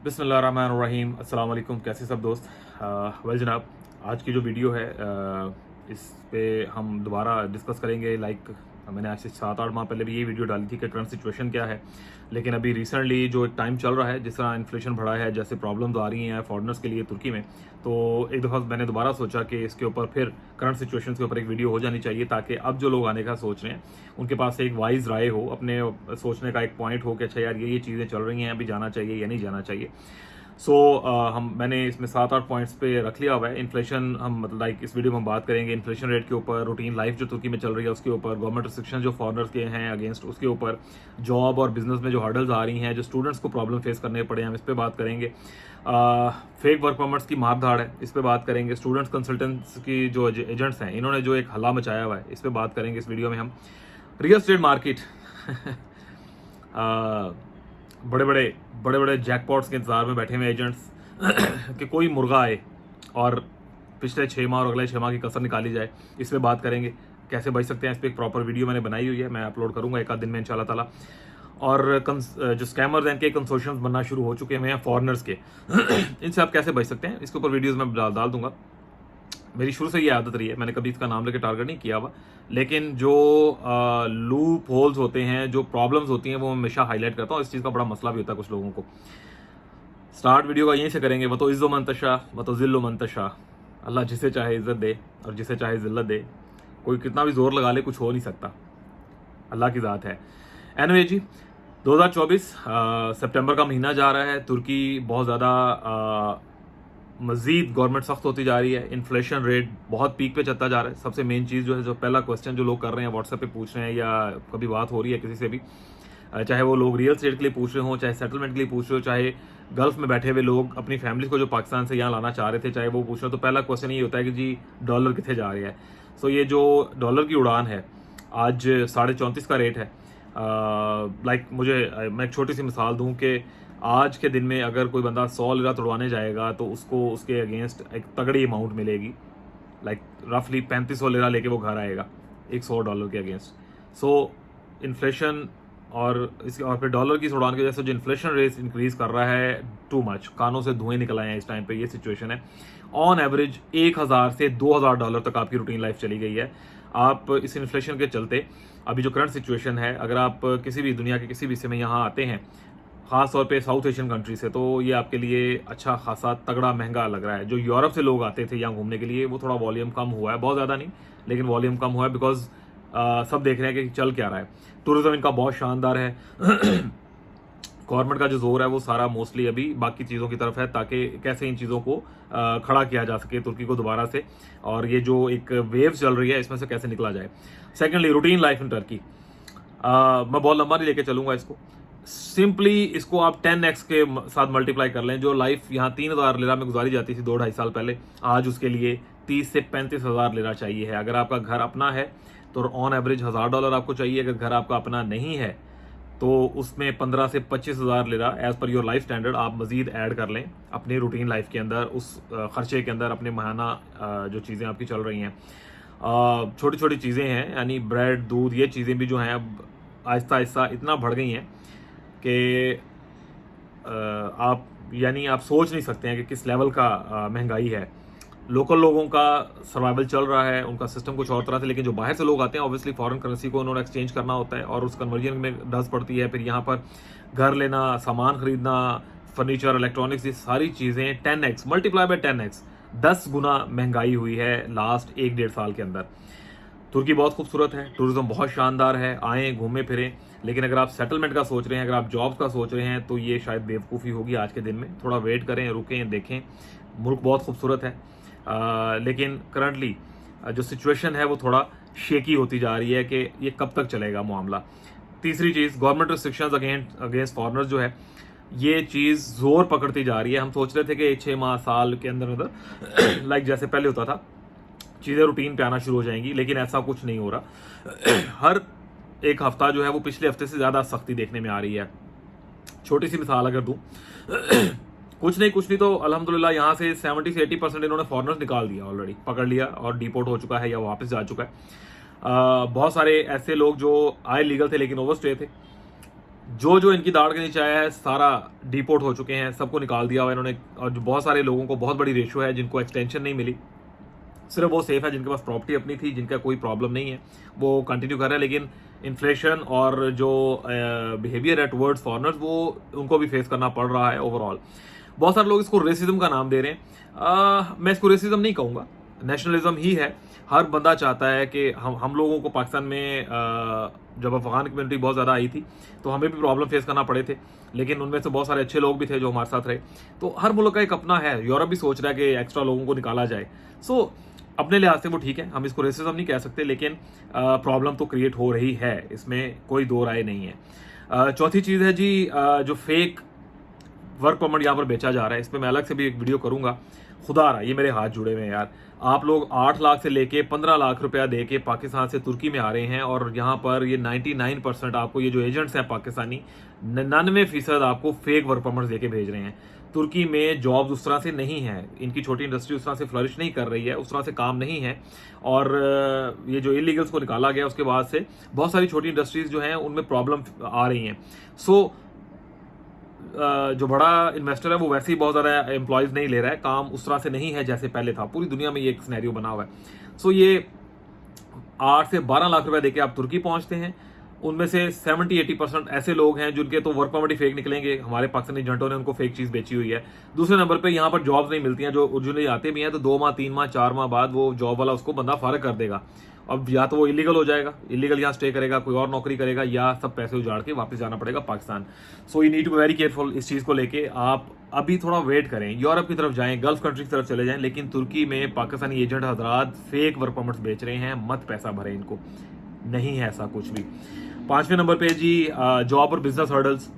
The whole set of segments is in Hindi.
बिस्मिल्लाहिर्रहमानिर्रहीम, अस्सलाम वालेकुम। कैसे सब दोस्त? वेल जनाब, आज की जो वीडियो है इस पे हम दोबारा डिस्कस करेंगे। मैंने आज से 7-8 माह पहले भी ये वीडियो डाली थी कि करंट सिचुएशन क्या है, लेकिन अभी रिसेंटली जो एक टाइम चल रहा है, जिस तरह इन्फ्लेशन बढ़ा है, जैसे प्रॉब्लम्स आ रही हैं फॉरेनर्स के लिए तुर्की में, तो एक दफ़ा मैंने दोबारा सोचा कि इसके ऊपर फिर करंट सिचुएशन के ऊपर एक वीडियो हो जानी चाहिए, ताकि अब जो लोग आने का सोच रहे हैं उनके पास एक वाइज राय हो, अपने सोचने का एक पॉइंट हो कि अच्छा यार ये चीज़ें चल रही हैं, अभी जाना चाहिए या नहीं जाना चाहिए। मैंने इसमें 7-8 पॉइंट्स पे रख लिया हुआ है। इन्फ्लेशन हम मतलब इस वीडियो में हम बात करेंगे इन्फ्लेशन रेट के ऊपर, रूटीन लाइफ जो तुर्की में चल रही है उसके ऊपर, गवर्नमेंट रिस्ट्रिक्शन जो फॉरेनर्स के हैं अगेंस्ट उसके ऊपर, जॉब और बिजनेस में जो हर्डल्स आ रही हैं, जो स्टूडेंट्स को प्रॉब्लम फेस करने पड़े हैं, हम इस पर बात करेंगे। फेक वर्क परमिट्स की मार धाड़ है, इस पर बात करेंगे। स्टूडेंट्स कंसल्टेंट्स की जो एजेंट्स हैं, इन्होंने जो एक हल्ला मचाया हुआ है, इस पर बात करेंगे इस वीडियो में हम। रियल स्टेट मार्केट बड़े बड़े जैकपॉट्स के इंतजार में बैठे हुए एजेंट्स कि कोई मुर्गा आए और पिछले 6 माह और अगले 6 माह की कसर निकाली जाए, इस पर बात करेंगे। कैसे बच सकते हैं, इस पर एक प्रॉपर वीडियो मैंने बनाई हुई है, मैं अपलोड करूंगा एक आध दिन में इंशाल्लाह ताला। और जो स्कैमर्स हैं, इनके कंसोर्शियम्स बनना शुरू हो चुके हैं फॉरेनर्स के इनसे आप कैसे बच सकते हैं, इसके ऊपर वीडियोज़ में डाल दूंगा। मेरी शुरू से ये आदत रही है, मैंने कभी इसका नाम लेके टारगेट नहीं किया हुआ, लेकिन जो लूप होल्स होते हैं, जो प्रॉब्लम्स होती हैं, वो मैं हमेशा हाईलाइट करता हूँ। इस चीज़ का बड़ा मसला भी होता है कुछ लोगों को। स्टार्ट वीडियो का यहीं से करेंगे। वह तो इज़्ज़ो मंतशा व तो ज़िल्लो मंतशा, अल्लाह जिसे चाहे इज्जत दे और जिसे चाहे ज़िल्लत दे। कोई कितना भी जोर लगा ले, कुछ हो नहीं सकता, अल्लाह की ज़ात है। एनवे जी, 2024 सितंबर का महीना जा रहा है। तुर्की बहुत ज़्यादा मज़ीद गवर्नमेंट सख्त होती जा रही है। इन्फ्लेशन रेट बहुत पीक पे चलता जा रहा है। सबसे मेन चीज़ जो है, जो पहला क्वेश्चन जो लोग कर रहे हैं, व्हाट्सएप पे पूछ रहे हैं या कभी बात हो रही है किसी से भी, चाहे वो लोग रियल स्टेट के लिए पूछ रहे हों, चाहे सेटलमेंट के लिए पूछ रहे हो, चाहे गल्फ में बैठे हुए लोग अपनी फैमिली को जो पाकिस्तान से यहाँ लाना चाह रहे थे, चाहे वो पूछ रहे हो, तो पहला क्वेश्चन ये होता है कि जी डॉलर कितने जा रहा है। सो ये जो डॉलर की उड़ान है, आज 34.5 का रेट है। मैं एक छोटी सी मिसाल दूं कि आज के दिन में अगर कोई बंदा 100 लिरा तोड़वाने जाएगा तो उसको उसके अगेंस्ट एक तगड़ी अमाउंट मिलेगी। रफली 3500 लिरा लेके वो घर आएगा एक $100 के अगेंस्ट। सो इन्फ्लेशन और फिर डॉलर की उड़ान की वजह से जो इन्फ्लेशन रेट इंक्रीज कर रहा है, टू मच, कानों से धुएं निकल आए हैं इस टाइम पे। ये सिचुएशन है। ऑन एवरेज 1000 से $2000 तक आपकी रूटीन लाइफ चली गई है। आप इस इन्फ्लेशन के चलते अभी जो करंट सिचुएशन है, अगर आप किसी भी दुनिया के किसी भी हिस्से में यहाँ आते हैं, ख़ास तौर पे साउथ एशियन कंट्री से, तो ये आपके लिए अच्छा खासा तगड़ा महंगा लग रहा है। जो यूरोप से लोग आते थे यहाँ घूमने के लिए, वो थोड़ा वॉल्यूम कम हुआ है, बहुत ज़्यादा नहीं, लेकिन वॉल्यूम कम हुआ है, बिकॉज सब देख रहे हैं कि चल क्या रहा है। टूरिज्म इनका बहुत शानदार है। गवर्नमेंट का जो जोर है वो सारा मोस्टली अभी बाकी चीज़ों की तरफ है, ताकि कैसे इन चीज़ों को खड़ा किया जा सके तुर्की को दोबारा से, और ये जो एक वेव चल रही है इसमें से कैसे निकला जाए। Secondly, routine life in Turkey. मैं बहुत लंबा नहीं लेके चलूंगा इसको। सिंपली इसको आप 10x के साथ मल्टीप्लाई कर लें। जो लाइफ यहाँ 3000 लिरा में गुजारी जाती थी 2-2.5 साल पहले, आज उसके लिए 30 से 35 हज़ार लिरा चाहिए है। अगर आपका घर अपना है तो ऑन एवरेज $1000 आपको चाहिए। अगर घर आपका अपना नहीं है तो उसमें 15 से 25 हज़ार lira as per your life standard आप मजीद ऐड कर लें अपनी रूटीन लाइफ के अंदर, उस खर्चे के अंदर, अपने माहाना जो चीज़ें आपकी चल रही हैं, छोटी छोटी चीज़ें हैं, यानी ब्रेड, दूध, ये चीज़ें भी जो हैं अब आहिस्ता आहिस्ता इतना बढ़ गई हैं कि आप सोच नहीं सकते हैं कि किस लेवल का महंगाई है। लोकल लोगों का सर्वाइवल चल रहा है, उनका सिस्टम कुछ और तरह से, लेकिन जो बाहर से लोग आते हैं, ऑब्वियसली फॉरेन करेंसी को उन्होंने एक्सचेंज करना होता है और उस कन्वर्जन में डज पड़ती है। फिर यहाँ पर घर लेना, सामान खरीदना, फर्नीचर, इलेक्ट्रॉनिक्स, ये सारी चीज़ें 10x मल्टीप्लाई बाय 10x 10 गुना महंगाई हुई है लास्ट 1-1.5 साल के अंदर। तुर्की बहुत खूबसूरत है, टूरिज्म बहुत शानदार है, आएँ घूमें फिरें, लेकिन अगर आप सेटलमेंट का सोच रहे हैं, अगर आप जॉब्स का सोच रहे हैं, तो ये शायद बेवकूफ़ी होगी आज के दिन में। थोड़ा वेट करें, रुकें, देखें। मुल्क बहुत खूबसूरत है, लेकिन करंटली जो सिचुएशन है वो थोड़ा शेकी होती जा रही है कि ये कब तक चलेगा मामला। तीसरी चीज़, गवर्नमेंट रिस्ट्रिक्शंस अगेंस्ट फॉरनर्स जो है, ये चीज़ जोर पकड़ती जा रही है। हम सोच रहे थे कि 6 माह साल के अंदर अंदर जैसे पहले होता था, चीज़ें रूटीन पे आना शुरू हो जाएंगी, लेकिन ऐसा कुछ नहीं हो रहा। हर एक हफ्ता जो है वो पिछले हफ्ते से ज़्यादा सख्ती देखने में आ रही है। छोटी सी मिसाल अगर दूं, कुछ नहीं तो अल्हम्दुलिल्लाह यहाँ से 70 से 80% इन्होंने फॉरेनर्स निकाल दिया, ऑलरेडी पकड़ लिया और डिपोर्ट हो चुका है या वापस जा चुका है। बहुत सारे ऐसे लोग जो आए लीगल थे लेकिन ओवरस्टे थे, जो जो इनकी दाढ़ के नीचे आया है सारा डिपोर्ट हो चुके हैं, सबको निकाल दिया हुआ इन्होंने। और जो बहुत सारे लोगों को, बहुत बड़ी रेशो है जिनको एक्सटेंशन नहीं मिली, सिर्फ वो सेफ है जिनके पास प्रॉपर्टी अपनी थी, जिनका कोई प्रॉब्लम नहीं है, वो कंटिन्यू कर रहे हैं। लेकिन इन्फ्लेशन और जो बिहेवियर है टुवर्ड्स फॉरनर्स, वो उनको भी फेस करना पड़ रहा है ओवरऑल। बहुत सारे लोग इसको रेसिज्म का नाम दे रहे हैं। मैं इसको रेसिज्म नहीं कहूँगा, नेशनलिज्म ही है। हर बंदा चाहता है कि हम लोगों को पाकिस्तान में जब अफगान कम्युनिटी बहुत ज़्यादा आई थी तो हमें भी प्रॉब्लम फेस करना पड़े थे, लेकिन उनमें से बहुत सारे अच्छे लोग भी थे जो हमारे साथ रहे। तो हर मुल्क का एक अपना है। यूरोप भी सोच रहा है कि एक्स्ट्रा लोगों को निकाला जाए। सो अपने लिहाज से वो ठीक है, हम इसको रेसिज्म नहीं कह सकते, लेकिन प्रॉब्लम तो क्रिएट हो रही है, इसमें कोई दो राय नहीं है। चौथी चीज़ है जी, जो फेक वर्क परमिट यहाँ पर बेचा जा रहा है, इस पर मैं अलग से भी एक वीडियो करूंगा। खुदा रहा, ये मेरे हाथ जुड़े हुए हैं यार। आप लोग 8 लाख से लेके 15 लाख रुपया दे के पाकिस्तान से तुर्की में आ रहे हैं, और यहाँ पर ये 99% आपको ये जो एजेंट्स हैं पाकिस्तानी, 99% आपको फेक वर्क परमिट दे के भेज रहे हैं। तुर्की में जॉब्स उस तरह से नहीं है, इनकी छोटी इंडस्ट्री उस तरह से फ्लरिश नहीं कर रही है, उस तरह से काम नहीं है। और ये जो इलीगल्स को निकाला गया उसके बाद से बहुत सारी छोटी इंडस्ट्रीज जो हैं उनमें प्रॉब्लम आ रही हैं। सो जो बड़ा इन्वेस्टर है वो वैसे ही बहुत ज़्यादा एम्प्लॉयज़ नहीं ले रहा है, काम उस तरह से नहीं है जैसे पहले था। पूरी दुनिया में ये एक सिनेरियो बना हुआ है। सो ये 8 से 12 लाख रुपए देके आप तुर्की पहुंचते हैं, उनमें से 70-80% ऐसे लोग हैं जिनके तो वर्क परमिट ही फेक निकलेंगे, हमारे पाकिस्तानी एजेंटों ने उनको फेक चीज़ बेची हुई है। दूसरे नंबर पे यहाँ पर जॉब्स नहीं मिलती हैं, जो ओरिजिनली आते भी हैं तो 2 माह 3 माह 4 माह बाद वो जॉब वाला उसको बंदा फारग कर देगा। अब या तो वो इलीगल हो जाएगा, इलीगल यहाँ स्टे करेगा, कोई और नौकरी करेगा, या सब पैसे उजाड़ के वापस जाना पड़ेगा Pakistan. So you need to be very careful इस चीज़ को लेके। आप अभी थोड़ा वेट करें, यूरोप की तरफ जाएं, गल्फ कंट्री की तरफ चले जाएं, लेकिन तुर्की में पाकिस्तानी एजेंट हजरात फेक वर्क परमिट्स बेच रहे हैं, मत पैसा भरें इनको, नहीं है ऐसा कुछ भी। 5वें नंबर पे जी, जॉब और बिजनेस हर्डल्स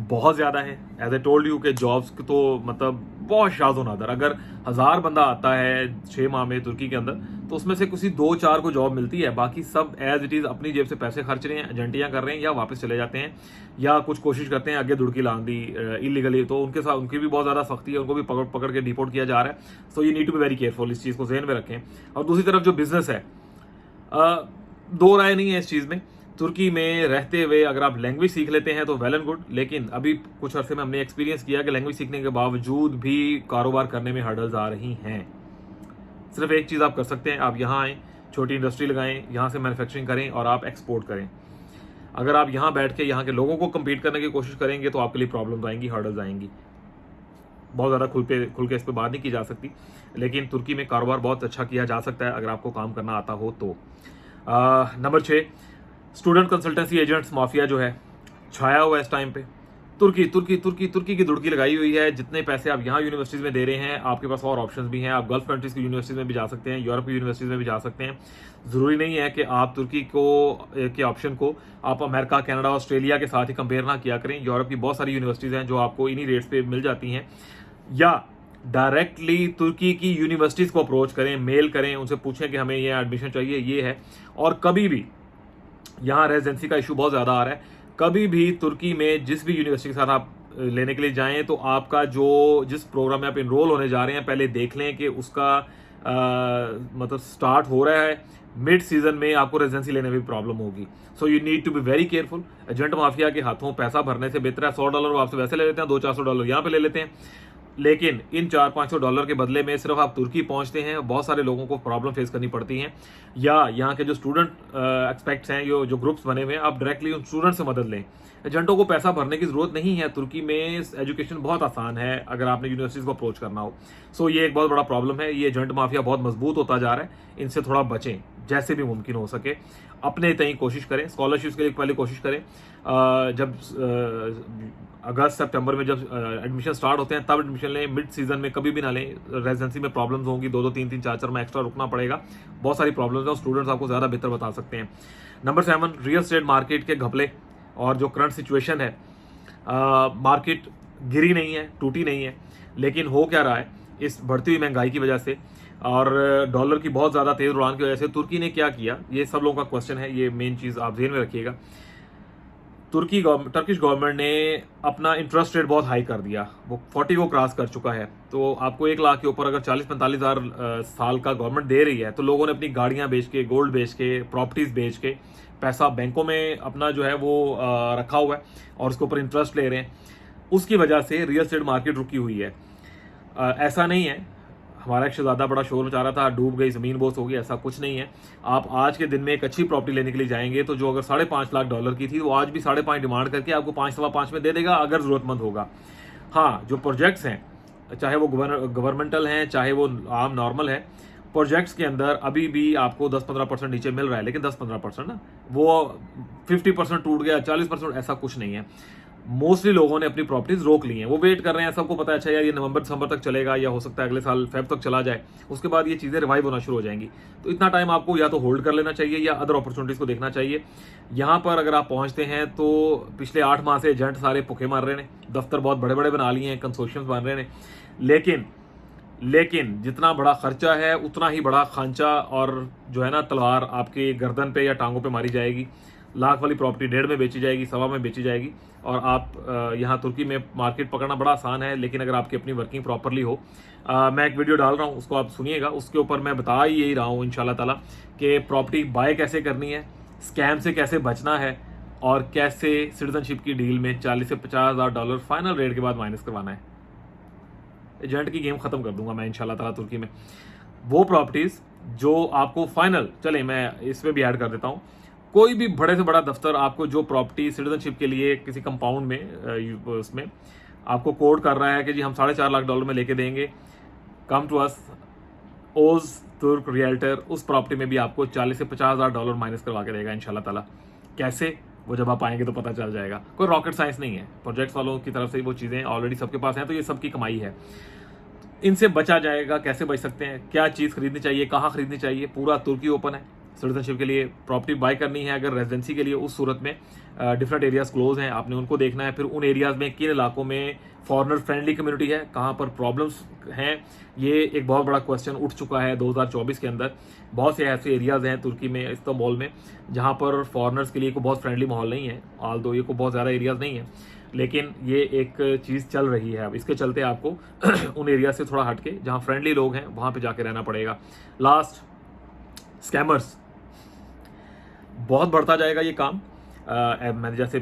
बहुत ज़्यादा है। एज ए टोल्ड यू के जॉब्स तो मतलब बहुत शाज़ो नादर। अगर 1000 बंदा आता है 6 माह में तुर्की के अंदर, तो उसमें से किसी 2-4 को जॉब मिलती है, बाकी सब एज इट इज़ अपनी जेब से पैसे खर्च रहे हैं, एजेंटियाँ कर रहे हैं, या वापस चले जाते हैं, या कुछ कोशिश करते हैं आगे दुड़की लान दी इलीगली। तो उनके साथ उनकी भी बहुत ज़्यादा सख्ती है, उनको भी पकड़ पकड़ के डिपोर्ट किया जा रहा है। So you need to be very careful, इस चीज़ को ज़हन में रखें। और दूसरी तरफ जो बिजनेस है, दो राय नहीं है इस चीज़ में। तुर्की में रहते हुए अगर आप लैंग्वेज सीख लेते हैं तो वेल एंड गुड, लेकिन अभी कुछ अर्से में हमने एक्सपीरियंस किया कि लैंग्वेज सीखने के बावजूद भी कारोबार करने में हर्डल्स आ रही हैं। सिर्फ एक चीज़ आप कर सकते हैं, आप यहाँ आएँ, छोटी इंडस्ट्री लगाएं, यहाँ से मैन्युफैक्चरिंग करें और आप एक्सपोर्ट करें। अगर आप यहाँ बैठ के यहाँ के लोगों को कम्पीट करने की कोशिश करेंगे तो आपके लिए प्रॉब्लम्स आएंगी, हर्डल्स आएंगी। बहुत ज़्यादा खुल के इस पर बात नहीं की जा सकती, लेकिन तुर्की में कारोबार बहुत अच्छा किया जा सकता है अगर आपको काम करना आता हो तो। Number 6, student consultancy agents mafia जो है छाया हुआ है इस टाइम पे। तुर्की तुर्की तुर्की तुर्की की दुड़की लगाई हुई है। जितने पैसे आप यहाँ यूनिवर्सिटीज़ में दे रहे हैं, आपके पास और ऑप्शंस भी हैं। आप गल्फ कंट्रीज़ की यूनिवर्सिटीज़ में भी जा सकते हैं, यूरोप की यूनिवर्सिटीज़ में भी जा सकते हैं। ज़रूरी नहीं है कि आप तुर्की के ऑप्शन को आप अमेरिका, कनाडा, ऑस्ट्रेलिया के साथ ही कंपेयर ना किया करें। यूरोप की बहुत सारी यूनिवर्सिटीज़ हैं जो आपको इन्हीं रेट्स पे मिल जाती हैं। या डायरेक्टली तुर्की की यूनिवर्सिटीज़ को अप्रोच करें, मेल करें, उनसे पूछें कि हमें ये एडमिशन चाहिए, ये है। और कभी भी यहाँ रेजिडेंसी का इशू बहुत ज़्यादा आ रहा है, कभी भी तुर्की में जिस भी यूनिवर्सिटी के साथ आप लेने के लिए जाएं तो आपका जिस प्रोग्राम में आप इनरोल होने जा रहे हैं पहले देख लें कि उसका मतलब स्टार्ट हो रहा है। मिड सीजन में आपको रेजिडेंसी लेने में भी प्रॉब्लम होगी। So you need to be very careful. Agent mafia के हाथों पैसा भरने से बेहतर है $100 वो आपसे वैसे ले लेते हैं, $200-400 यहाँ पे ले लेते हैं, लेकिन इन $400-500 के बदले में सिर्फ आप तुर्की पहुंचते हैं, बहुत सारे लोगों को प्रॉब्लम फेस करनी पड़ती हैं। या यहाँ के जो स्टूडेंट एक्सपेक्ट्स हैं, जो ग्रुप्स बने हुए हैं, आप डायरेक्टली उन स्टूडेंट से मदद लें। एजेंटों को पैसा भरने की जरूरत नहीं है। तुर्की में एजुकेशन बहुत आसान है अगर आपने यूनिवर्सिटीज़ को अप्रोच करना हो। सो ये एक बहुत बड़ा प्रॉब्लम है। ये एजेंट माफिया बहुत मजबूत होता जा रहा है, इनसे थोड़ा बचें जैसे भी मुमकिन हो सके। अपने तय कोशिश करें, स्कॉलरशिप्स के लिए पहले कोशिश करें। जब अगस्त सितंबर में जब एडमिशन स्टार्ट होते हैं तब एडमिशन लें, मिड सीजन में कभी भी ना लें। रेजिडेंसी में प्रॉब्लम्स होंगी, 2-2 3-3 4-4 में एक्स्ट्रा रुकना पड़ेगा, बहुत सारी प्रॉब्लम्स हैं, स्टूडेंट्स आपको ज़्यादा बेहतर बता सकते हैं। नंबर 7, रियल एस्टेट मार्केट के घपले और जो करंट सिचुएशन है। मार्केट गिरी नहीं है, टूटी नहीं है, लेकिन हो क्या रहा है इस बढ़ती हुई महंगाई की वजह से और डॉलर की बहुत ज़्यादा तेज़ उड़ान की वजह से तुर्की ने क्या किया, ये सब लोगों का क्वेश्चन है। ये मेन चीज़ आप ध्यान में रखिएगा। टर्किश गवर्नमेंट ने अपना इंटरेस्ट रेट बहुत हाई कर दिया, वो 40 को क्रॉस कर चुका है। तो आपको 1 लाख के ऊपर अगर 40-45 हज़ार साल का गवर्नमेंट दे रही है, तो लोगों ने अपनी गाड़ियां बेच के, गोल्ड बेच के, प्रॉपर्टीज बेच के, पैसा बैंकों में अपना जो है वो रखा हुआ है और उसके ऊपर इंटरेस्ट ले रहे हैं। उसकी वजह से रियल एस्टेट मार्केट रुकी हुई है। ऐसा नहीं है हमारा एक शहजादा बड़ा शोर मचा रहा था, डूब गई, जमीन बोस हो गई, ऐसा कुछ नहीं है। आप आज के दिन में एक अच्छी प्रॉपर्टी लेने के लिए जाएंगे तो जो अगर $5.5 लाख की थी, वो आज भी 5.5 डिमांड करके आपको 5.5 में दे देगा अगर जरूरतमंद होगा। हाँ, जो प्रोजेक्ट्स हैं, चाहे वो गवर्नमेंटल हैं, चाहे वो आम नॉर्मल है, प्रोजेक्ट्स के अंदर अभी भी आपको 10-15% नीचे मिल रहा है। लेकिन 10-15% ना, वो 50% टूट गया, 40%, ऐसा कुछ नहीं है। मोस्टली लोगों ने अपनी प्रॉपर्टीज रोक ली हैं, वो वेट कर रहे हैं। सबको पता है अच्छा यार ये नवंबर दिसंबर तक चलेगा, या हो सकता है अगले साल फेब तक चला जाए, उसके बाद ये चीज़ें रिवाइव होना शुरू हो जाएंगी। तो इतना टाइम आपको या तो होल्ड कर लेना चाहिए या अदर अपॉर्चुनिटीज़ को देखना चाहिए। यहाँ पर अगर आप पहुँचते हैं तो पिछले 8 माह से एजेंट सारे भुखे मार रहे हैं, दफ्तर बहुत बड़े बड़े बना लिए हैं, कंसोर्शियम्स बन रहे हैं, लेकिन जितना बड़ा खर्चा है उतना ही बड़ा खांचा और जो है ना तलवार आपके गर्दन पे या टांगों पे मारी जाएगी। लाख वाली प्रॉपर्टी 1.5 में बेची जाएगी, 1.25 में बेची जाएगी। और आप यहाँ तुर्की में मार्केट पकड़ना बड़ा आसान है, लेकिन अगर आपकी अपनी वर्किंग प्रॉपरली हो। मैं एक वीडियो डाल रहा हूँ, उसको आप सुनिएगा। उसके ऊपर मैं बता ही रहा हूँ इंशाल्लाह ताला कि प्रॉपर्टी बाय कैसे करनी है, स्कैम से कैसे बचना है, और कैसे सिटीजनशिप की डील में $40 से $50,000 फाइनल रेट के बाद माइनस करवाना है। एजेंट की गेम खत्म कर दूंगा मैं इंशाल्लाह ताला तुर्की में। वो प्रॉपर्टीज जो आपको फाइनल, चले मैं इसमें भी ऐड कर देता हूँ, कोई भी बड़े से बड़ा दफ्तर आपको जो प्रॉपर्टी सिटीजनशिप के लिए किसी कंपाउंड में उसमें आपको कोड कर रहा है कि जी हम $4.5 लाख में लेके देंगे, कम टू अस, ओज तुर्क रियल्टर, उस प्रॉपर्टी में भी आपको $40 से $50,000 माइनस करवा के देगा इंशाल्लाह ताला। कैसे, वो जब आप आएंगे तो पता चल जाएगा। कोई रॉकेट साइंस नहीं है, प्रोजेक्ट्स वालों की तरफ से वो चीज़ें ऑलरेडी सबके पास हैं, तो ये सबकी कमाई है। इनसे बचा जाएगा। कैसे बच सकते हैं, क्या चीज़ खरीदनी चाहिए, कहाँ खरीदनी चाहिए, पूरा तुर्की ओपन है। सिटीजनशिप के लिए प्रॉपर्टी बाय करनी है, अगर रेजिडेंसी के लिए, उस सूरत में डिफरेंट एरियाज क्लोज हैं, आपने उनको देखना है। फिर उन एरियाज में किन इलाकों में फॉरेनर फ्रेंडली कम्युनिटी है, कहाँ पर प्रॉब्लम्स हैं, ये एक बहुत बड़ा क्वेश्चन उठ चुका है 2024 के अंदर। बहुत से ऐसे एरियाज हैं तुर्की में, इस्तांबुल में, जहाँ पर फॉरेनर्स के लिए कोई बहुत फ्रेंडली माहौल नहीं है। ऑल दो ये को बहुत ज़्यादा एरियाज नहीं है, लेकिन ये एक चीज़ चल रही है। अब इसके चलते आपको उन एरिया से थोड़ा हट के जहाँ फ्रेंडली लोग हैं वहाँ पे जाके रहना पड़ेगा। लास्ट, स्कैमर्स, बहुत बढ़ता जाएगा ये काम। मैंने जैसे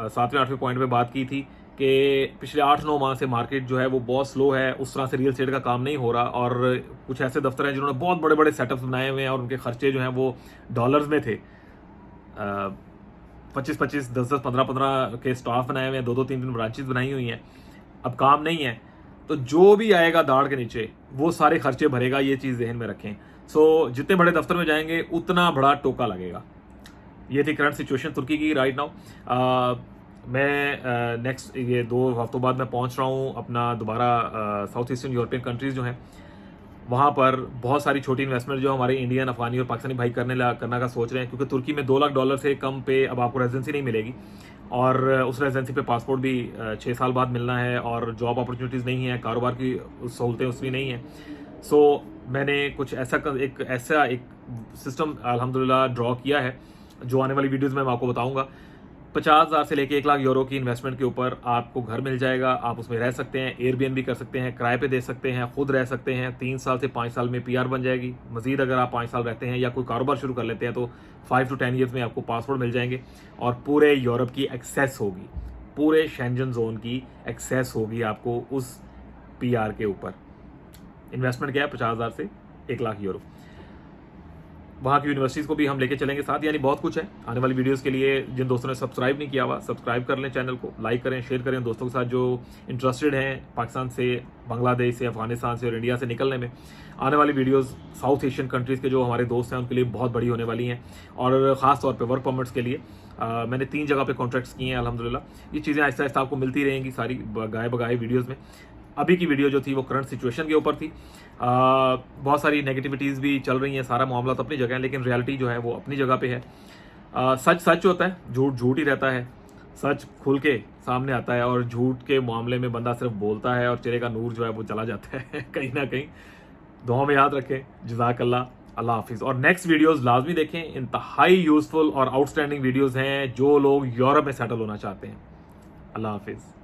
7वें-8वें पॉइंट पे बात की थी कि पिछले 8-9 माह से मार्केट जो है वो बहुत स्लो है, उस तरह से रियल एस्टेट का काम नहीं हो रहा। और कुछ ऐसे दफ्तर हैं जिन्होंने बहुत बड़े बड़े सेटअप्स बनाए हुए हैं और उनके खर्चे जो हैं वो डॉलर्स में थे। 25-25, 10-10, 15-15 के स्टाफ बनाए हुए हैं, 2-2, 3-3 ब्रांचेस बनाई हुई हैं। अब काम नहीं है तो जो भी आएगा दाढ़ के नीचे वो सारे खर्चे भरेगा, ये चीज़ जहन में रखें। सो जितने बड़े दफ्तर में जाएंगे उतना बड़ा टोका लगेगा। ये थी करंट सिचुएशन तुर्की की राइट नाउ। मैं नेक्स्ट ये 2 हफ्तों बाद मैं पहुंच रहा हूं अपना दोबारा साउथ ईस्टर्न यूरोपियन कंट्रीज़ जो हैं वहाँ पर बहुत सारी छोटी इन्वेस्टमेंट जो हमारे इंडियन, अफगानी और पाकिस्तानी भाई करना का सोच रहे हैं, क्योंकि तुर्की में $2 लाख से कम पे अब आपको रेजिडेंसी नहीं मिलेगी, और उस रेजिडेंसी पे पासपोर्ट भी 6 साल बाद मिलना है, और जॉब अपॉर्चुनिटीज़ नहीं है, कारोबार की सहूलतें उसमें नहीं हैं। सो मैंने कुछ ऐसा एक सिस्टम अल्हम्दुलिल्लाह ड्रॉ किया है, जो आने वाली वीडियोज़ में मैं आपको बताऊँगा। 50,000 से लेके 1 लाख यूरो की इन्वेस्टमेंट के ऊपर आपको घर मिल जाएगा, आप उसमें रह सकते हैं, एयरबीएनबी कर सकते हैं, किराए पे दे सकते हैं, खुद रह सकते हैं। 3 साल से 5 साल में पीआर बन जाएगी। मजीद अगर आप 5 साल रहते हैं या कोई कारोबार शुरू कर लेते हैं तो 5 to 10 ईयर्स में आपको पासपोर्ट मिल जाएंगे, और पूरे यूरोप की एक्सेस होगी, पूरे शेंजन जोन की एक्सेस होगी आपको उस पीआर के ऊपर। इन्वेस्टमेंट क्या है, 50,000 से 1 लाख यूरो। वहाँ की यूनिवर्सिटीज़ को भी हम लेके चलेंगे साथ, यानी बहुत कुछ है। आने वाली वीडियोस के लिए जिन दोस्तों ने सब्सक्राइब नहीं किया हुआ, सब्सक्राइब कर लें चैनल को, लाइक करें, शेयर करें दोस्तों के साथ जो इंटरेस्टेड हैं पाकिस्तान से, बांग्लादेश से, अफगानिस्तान से और इंडिया से निकलने में। आने वाली वीडियोस साउथ एशियन कंट्रीज़ के जो हमारे दोस्त हैं उनके लिए बहुत बड़ी होने वाली हैं, और ख़ास तौर पर वर्क परमिट्स के लिए मैंने 3 जगह पर कॉन्ट्रैक्ट्स किए हैं अल्हम्दुलिल्लाह। ये चीज़ें आहिस्ता आहिस्ता आपको मिलती रहेंगी सारी गाए बगाए वीडियोज़ में। अभी की वीडियो जो थी वो करंट सिचुएशन के ऊपर थी। बहुत सारी नेगेटिविटीज़ भी चल रही हैं, सारा मामला तो अपनी जगह है, लेकिन रियलिटी जो है वो अपनी जगह पे है। सच सच होता है, झूठ झूठ ही रहता है। सच खुल के सामने आता है, और झूठ के मामले में बंदा सिर्फ बोलता है और चेहरे का नूर जो है वो चला जाता है कहीं ना कहीं। दुआ में याद रखें। जज़ाकल्लाह। अल्लाह हाफिज़। और नेक्स्ट वीडियोस लाजमी देखें, इंतहाई यूजफुल और आउटस्टैंडिंग वीडियोस हैं जो लोग यूरोप में सेटल होना चाहते हैं। अल्लाह हाफिज़।